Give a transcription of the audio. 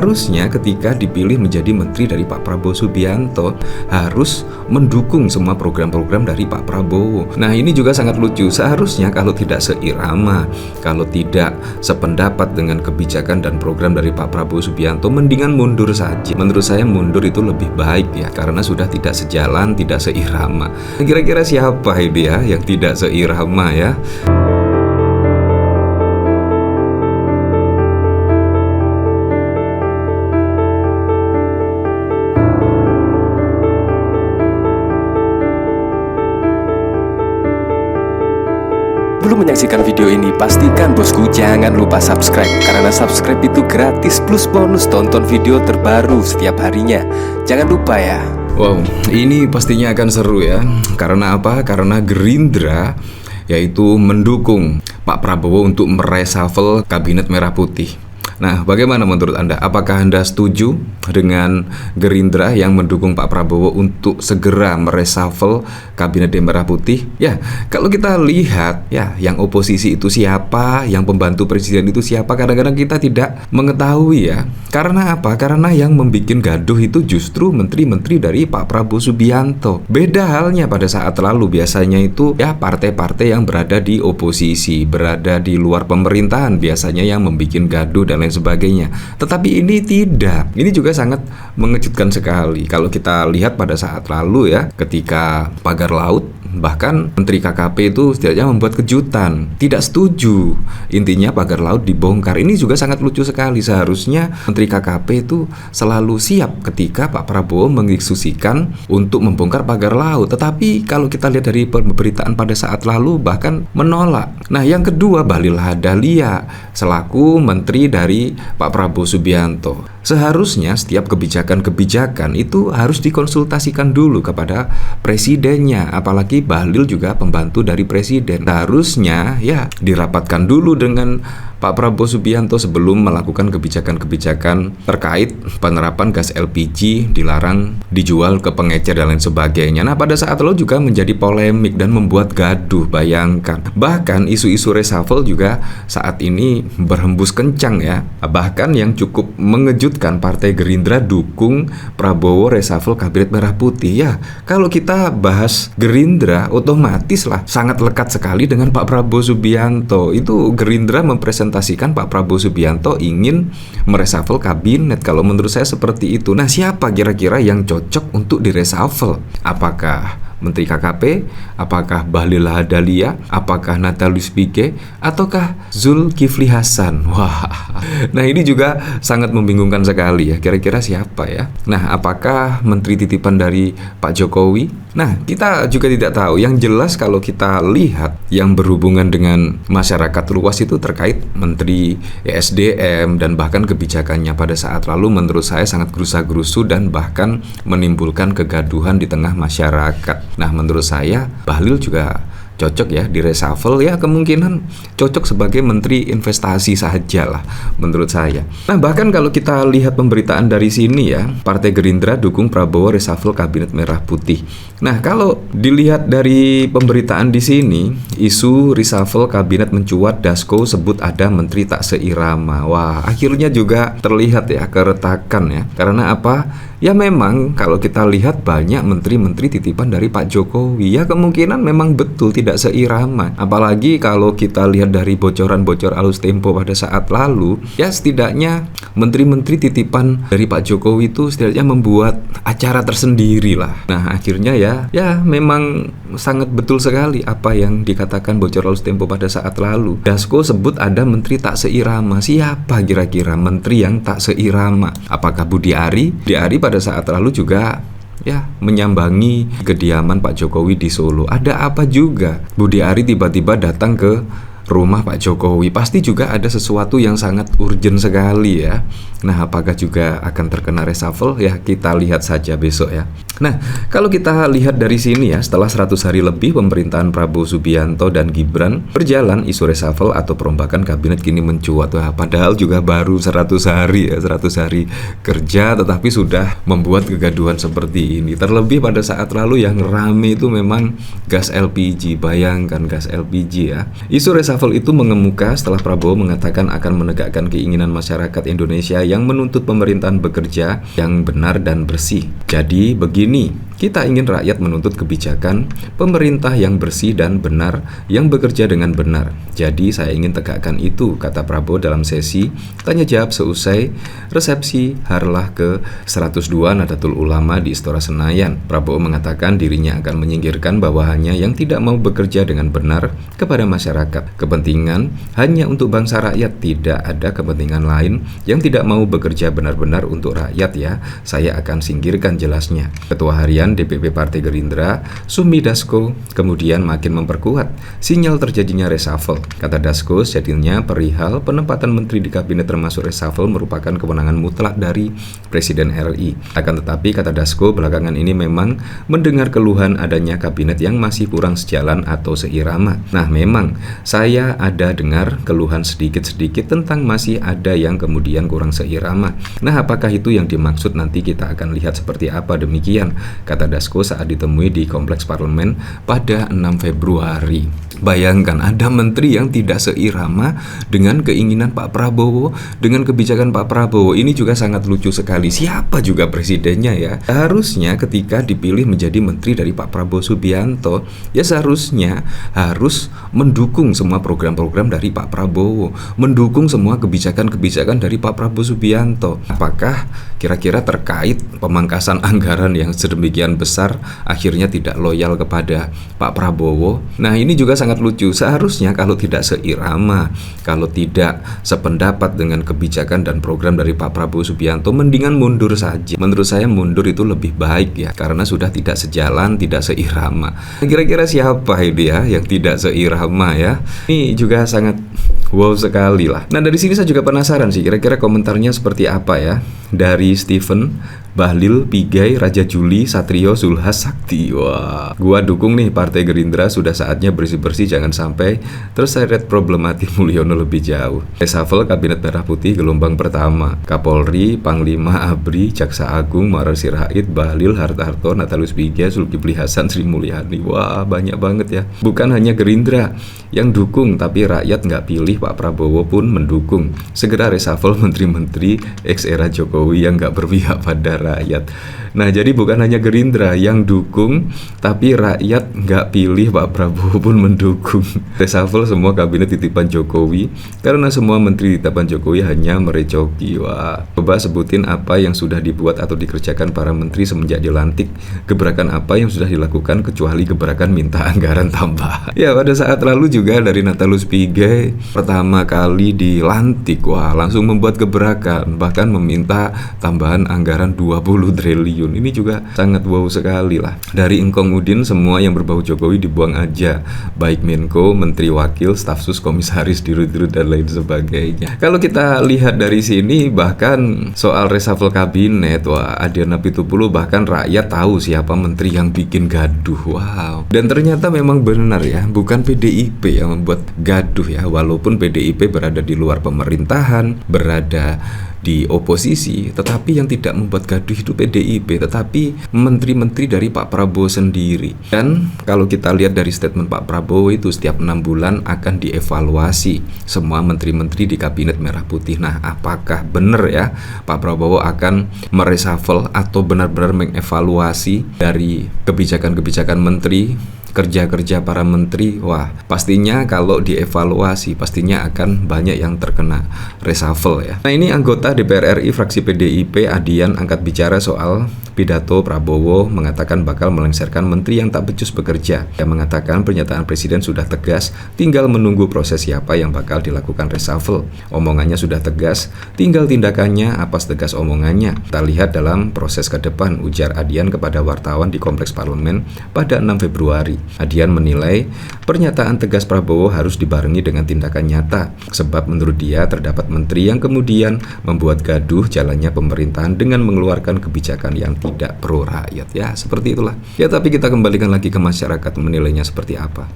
seharusnya ketika dipilih menjadi menteri dari Pak Prabowo Subianto harus mendukung semua program-program dari Pak Prabowo. Nah, ini juga sangat lucu. Seharusnya kalau tidak seirama, kalau tidak sependapat dengan kebijakan dan program dari Pak Prabowo Subianto, mendingan mundur saja. Menurut saya mundur itu lebih baik ya, karena sudah tidak sejalan, tidak seirama. Kira-kira siapa ini ya yang tidak seirama ya? Sebelum menyaksikan video ini, pastikan bosku jangan lupa subscribe, karena subscribe itu gratis plus bonus tonton video terbaru setiap harinya. Jangan lupa ya. Wow, ini pastinya akan seru ya. Karena apa? Karena Gerindra yaitu mendukung Pak Prabowo untuk mereshuffle Kabinet Merah Putih. Nah, bagaimana menurut Anda? Apakah Anda setuju dengan Gerindra yang mendukung Pak Prabowo untuk segera mereshuffle Kabinet Merah Putih? Ya, kalau kita lihat ya, yang oposisi itu siapa, yang pembantu presiden itu siapa, kadang-kadang kita tidak mengetahui ya. Karena apa? Karena yang membuat gaduh itu justru menteri-menteri dari Pak Prabowo Subianto. Beda halnya pada saat lalu, biasanya itu ya partai-partai yang berada di oposisi, berada di luar pemerintahan, biasanya yang membuat gaduh dan lain sebagainya. Tetapi ini tidak. Ini juga sangat mengejutkan sekali kalau kita lihat pada saat lalu ya, ketika pagar laut, bahkan Menteri KKP itu setidaknya membuat kejutan, tidak setuju intinya pagar laut dibongkar. Ini juga sangat lucu sekali. Seharusnya Menteri KKP itu selalu siap ketika Pak Prabowo menginstruksikan untuk membongkar pagar laut. Tetapi kalau kita lihat dari pemberitaan pada saat lalu, bahkan menolak. Nah, yang kedua, Bahlil Lahadalia selaku menteri dari Pak Prabowo Subianto. Seharusnya setiap kebijakan-kebijakan itu harus dikonsultasikan dulu kepada presidennya, apalagi Bahlil juga pembantu dari presiden. Harusnya ya dirapatkan dulu dengan Pak Prabowo Subianto sebelum melakukan kebijakan-kebijakan terkait penerapan gas LPG dilarang dijual ke pengecer dan lain sebagainya. Nah, pada saat lalu juga menjadi polemik dan membuat gaduh, bayangkan. Bahkan isu-isu reshuffle juga saat ini berhembus kencang ya. Bahkan yang cukup mengejutkan, Partai Gerindra dukung Prabowo reshuffle Kabinet Merah Putih. Ya, kalau kita bahas Gerindra, otomatis lah sangat lekat sekali dengan Pak Prabowo Subianto. Itu Gerindra mempresentasikan Pak Prabowo Subianto ingin mereshuffle kabinet. Kalau menurut saya seperti itu. Nah, siapa kira-kira yang cocok untuk direshuffle? Apakah Menteri KKP, apakah Bahlil Lahadalia, apakah Natalius Pigai, ataukah Zulkifli Hasan? Wah, nah ini juga sangat membingungkan sekali ya. Kira-kira siapa ya? Nah, apakah menteri titipan dari Pak Jokowi? Nah, kita juga tidak tahu. Yang jelas kalau kita lihat yang berhubungan dengan masyarakat luas itu terkait Menteri ESDM dan bahkan kebijakannya pada saat lalu, menurut saya sangat gerusa-gerusu dan bahkan menimbulkan kegaduhan di tengah masyarakat. Nah, menurut saya Bahlil juga cocok ya di reshuffle ya, kemungkinan cocok sebagai menteri investasi saja lah menurut saya. Nah, bahkan kalau kita lihat pemberitaan dari sini ya, Partai Gerindra dukung Prabowo reshuffle Kabinet Merah Putih. Nah, kalau dilihat dari pemberitaan di sini, isu reshuffle kabinet mencuat, Dasko sebut ada menteri tak seirama. Wah, akhirnya juga terlihat ya keretakan ya. Karena apa? Ya memang kalau kita lihat banyak menteri-menteri titipan dari Pak Jokowi, ya kemungkinan memang betul tidak seirama. Apalagi kalau kita lihat dari bocoran-bocor alus tempo pada saat lalu, ya setidaknya menteri-menteri titipan dari Pak Jokowi itu setidaknya membuat acara tersendiri lah. Nah, akhirnya ya memang sangat betul sekali apa yang dikatakan bocor alus tempo pada saat lalu. Dasko sebut ada menteri tak seirama. Siapa kira-kira menteri yang tak seirama? Apakah Budi Ari? Budi Ari pada saat lalu juga ya menyambangi kediaman Pak Jokowi di Solo. Ada apa juga? Budi Ari tiba-tiba datang ke rumah Pak Jokowi, pasti juga ada sesuatu yang sangat urgent sekali ya. Nah, apakah juga akan terkena reshuffle? Ya, kita lihat saja besok ya. Nah, kalau kita lihat dari sini ya, setelah 100 hari lebih pemerintahan Prabowo Subianto dan Gibran berjalan, isu reshuffle atau perombakan kabinet kini mencuat. Wah, padahal juga baru 100 hari ya, 100 hari kerja tetapi sudah membuat kegaduhan seperti ini. Terlebih pada saat lalu yang rame itu memang gas LPG. Bayangkan gas LPG ya. Isu reshuffle Reshuffle itu mengemuka setelah Prabowo mengatakan akan menegakkan keinginan masyarakat Indonesia yang menuntut pemerintahan bekerja yang benar dan bersih. Jadi begini, kita ingin rakyat menuntut kebijakan pemerintah yang bersih dan benar, yang bekerja dengan benar. Jadi saya ingin tegakkan itu, kata Prabowo dalam sesi tanya jawab seusai resepsi Harlah ke-102 Nahdlatul Ulama di Istora Senayan. Prabowo mengatakan dirinya akan menyingkirkan bawahannya yang tidak mau bekerja dengan benar kepada masyarakat. Kepentingan hanya untuk bangsa rakyat, tidak ada kepentingan lain yang tidak mau bekerja benar-benar untuk rakyat ya. Saya akan singkirkan, jelasnya. Ketua Harian DPP Partai Gerindra, Sumi Dasko, kemudian makin memperkuat sinyal terjadinya reshuffle. Kata Dasko, sejatinya perihal penempatan menteri di kabinet termasuk reshuffle merupakan kewenangan mutlak dari Presiden RI. Akan tetapi, kata Dasko, belakangan ini memang mendengar keluhan adanya kabinet yang masih kurang sejalan atau seirama. Nah, memang saya ada dengar keluhan sedikit-sedikit tentang masih ada yang kemudian kurang seirama. Nah, apakah itu yang dimaksud? Nanti kita akan lihat seperti apa. Demikian kata Dasko saat ditemui di Kompleks Parlemen pada 6 Februari. Bayangkan ada menteri yang tidak seirama dengan keinginan Pak Prabowo, dengan kebijakan Pak Prabowo. Ini juga sangat lucu sekali. Siapa juga presidennya ya? Harusnya ketika dipilih menjadi menteri dari Pak Prabowo Subianto, ya seharusnya harus mendukung semua program-program dari Pak Prabowo, mendukung semua kebijakan-kebijakan dari Pak Prabowo Subianto. Apakah kira-kira terkait pemangkasan anggaran yang sedemikian besar akhirnya tidak loyal kepada Pak Prabowo? Nah, ini juga sangat lucu. Seharusnya kalau tidak seirama, kalau tidak sependapat dengan kebijakan dan program dari Pak Prabowo Subianto, mendingan mundur saja. Menurut saya mundur itu lebih baik ya, karena sudah tidak sejalan, tidak seirama. Kira-kira siapa ini ya yang tidak seirama ya? Ini juga sangat wow sekali lah. Nah, dari sini saya juga penasaran sih, kira-kira komentarnya seperti apa ya? Dari Stephen, Bahlil, Pigai, Raja Juli, Satrio, Zulhas, Sakti. Wah, gua dukung nih Partai Gerindra, sudah saatnya bersih-bersih, jangan sampai terseret problematik Mulyono lebih jauh. Reshuffle Kabinet Merah Putih gelombang pertama. Kapolri, Panglima ABRI, Jaksa Agung, Muhammad Sirait, Bahlil, Hartarto, Natalius Pigai, Zulkifli Hasan, Sri Mulyani. Wah, banyak banget ya. Bukan hanya Gerindra yang dukung, tapi rakyat nggak pilih Pak Prabowo pun mendukung. Segera reshuffle menteri-menteri ex era Jokowi yang nggak berpihak pada rakyat. Nah, jadi bukan hanya Gerindra yang dukung, tapi rakyat nggak pilih Pak Prabowo pun mendukung. Reshuffle semua kabinet titipan Jokowi, karena semua menteri titipan Jokowi hanya merecoki. Wah, coba sebutin apa yang sudah dibuat atau dikerjakan para menteri semenjak dilantik. Gebrakan apa yang sudah dilakukan kecuali gebrakan minta anggaran tambah. Ya, pada saat lalu juga dari Natalius Pigai pertama kali dilantik, wah langsung membuat gebrakan, bahkan meminta tambahan anggaran 20 triliun. Ini juga sangat wow sekali lah. Dari Engkong Udin, semua yang berbau Jokowi dibuang aja, baik Menko, Menteri Wakil, staf sus, komisaris, dirut-dirut dan lain sebagainya. Kalau kita lihat dari sini, bahkan soal reshuffle kabinet, wah Adiana Pitupulu bahkan rakyat tahu siapa menteri yang bikin gaduh. Wow. Dan ternyata memang benar ya, bukan PDIP yang membuat gaduh ya, walaupun PDIP berada di luar pemerintahan, berada di oposisi, tetapi yang tidak membuat gaduh itu PDIP, tetapi menteri-menteri dari Pak Prabowo sendiri. Dan kalau kita lihat dari statement Pak Prabowo itu, setiap 6 bulan akan dievaluasi semua menteri-menteri di Kabinet Merah Putih. Nah, apakah benar ya Pak Prabowo akan mereshuffle atau benar-benar mengevaluasi dari kebijakan-kebijakan menteri, kerja-kerja para menteri? Wah, pastinya kalau dievaluasi pastinya akan banyak yang terkena reshuffle ya. Nah, ini anggota DPR RI fraksi PDIP Adian angkat bicara soal pidato Prabowo, mengatakan bakal melengsarkan menteri yang tak becus bekerja. Dia mengatakan pernyataan presiden sudah tegas, tinggal menunggu proses siapa yang bakal dilakukan reshuffle. Omongannya sudah tegas, tinggal tindakannya apa setegas omongannya. Kita lihat dalam proses ke depan, ujar Adian kepada wartawan di Kompleks Parlemen pada 6 Februari. Adian menilai pernyataan tegas Prabowo harus dibarengi dengan tindakan nyata, sebab menurut dia terdapat menteri yang kemudian membuat gaduh jalannya pemerintahan dengan mengeluarkan kebijakan yang tidak pro rakyat. Ya, seperti itulah. Ya, tapi kita kembalikan lagi ke masyarakat menilainya seperti apa.